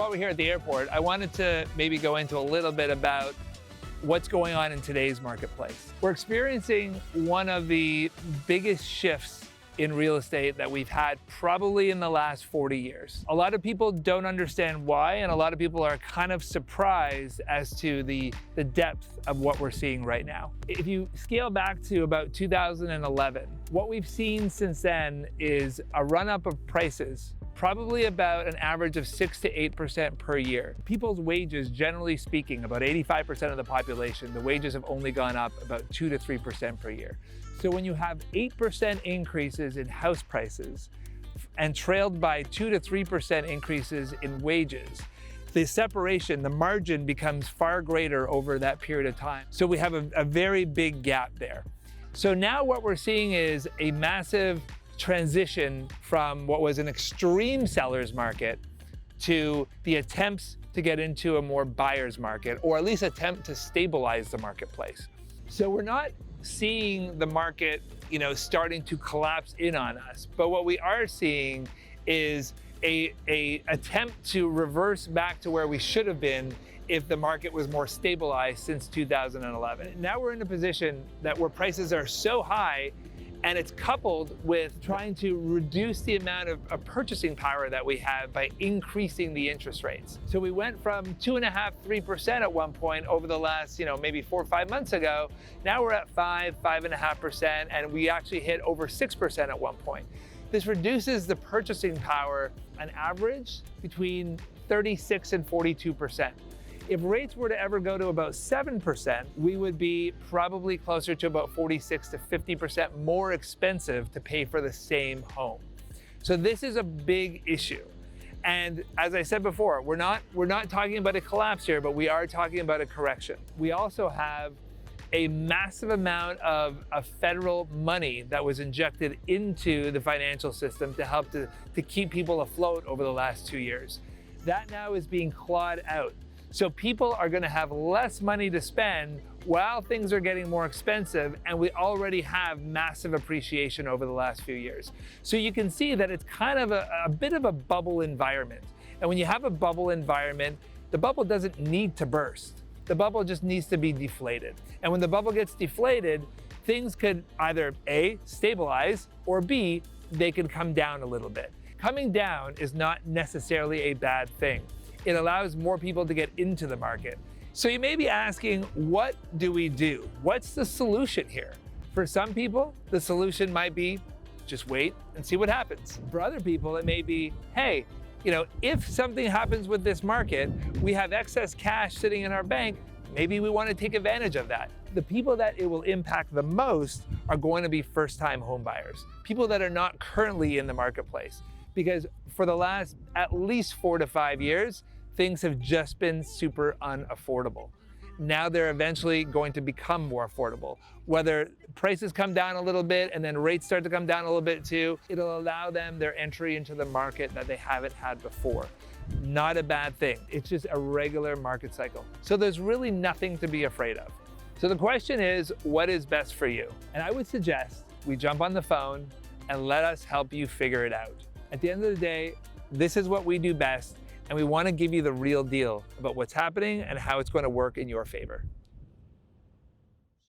while we're here at the airport, I wanted to maybe go into a little bit about what's going on in today's marketplace. We're experiencing one of the biggest shifts in real estate that we've had probably in the last 40 years. A lot of people don't understand why, and a lot of people are kind of surprised as to the depth of what we're seeing right now. If you scale back to about 2011, what we've seen since then is a run-up of prices, probably about an average of 6 to 8% per year. People's wages, generally speaking, about 85% of the population, the wages have only gone up about 2 to 3% per year. So when you have 8% increases in house prices and trailed by 2 to 3% increases in wages, the separation, the margin becomes far greater over that period of time. So we have a very big gap there. So now what we're seeing is a massive transition from what was an extreme seller's market to the attempts to get into a more buyer's market, or at least attempt to stabilize the marketplace. So we're not seeing the market, starting to collapse in on us, but what we are seeing is a attempt to reverse back to where we should have been if the market was more stabilized since 2011. Now we're in a position where prices are so high, and it's coupled with trying to reduce the amount of purchasing power that we have by increasing the interest rates. So we went from 2.5%, 3% at one point over the last, maybe 4 or 5 months ago. Now we're at 5.5%, and we actually hit over 6% at one point. This reduces the purchasing power on average between 36 and 42%. If rates were to ever go to about 7%, we would be probably closer to about 46 to 50% more expensive to pay for the same home. So this is a big issue. And as I said before, we're not talking about a collapse here, but we are talking about a correction. We also have a massive amount of federal money that was injected into the financial system to help to keep people afloat over the last 2 years. That now is being clawed out. So people are going to have less money to spend while things are getting more expensive, and we already have massive appreciation over the last few years. So you can see that it's kind of a bit of a bubble environment. And when you have a bubble environment, the bubble doesn't need to burst. The bubble just needs to be deflated. And when the bubble gets deflated, things could either A, stabilize, or B, they could come down a little bit. Coming down is not necessarily a bad thing. It allows more people to get into the market. So you may be asking, what do we do? What's the solution here? For some people, the solution might be just wait and see what happens. For other people, it may be, hey, if something happens with this market, we have excess cash sitting in our bank, maybe we want to take advantage of that. The people that it will impact the most are going to be first-time home buyers, people that are not currently in the marketplace. Because for the last at least 4 to 5 years, things have just been super unaffordable. Now they're eventually going to become more affordable. Whether prices come down a little bit and then rates start to come down a little bit too, it'll allow them their entry into the market that they haven't had before. Not a bad thing. It's just a regular market cycle. So there's really nothing to be afraid of. So the question is, what is best for you? And I would suggest we jump on the phone and let us help you figure it out. At the end of the day, this is what we do best, and we want to give you the real deal about what's happening and how it's going to work in your favor.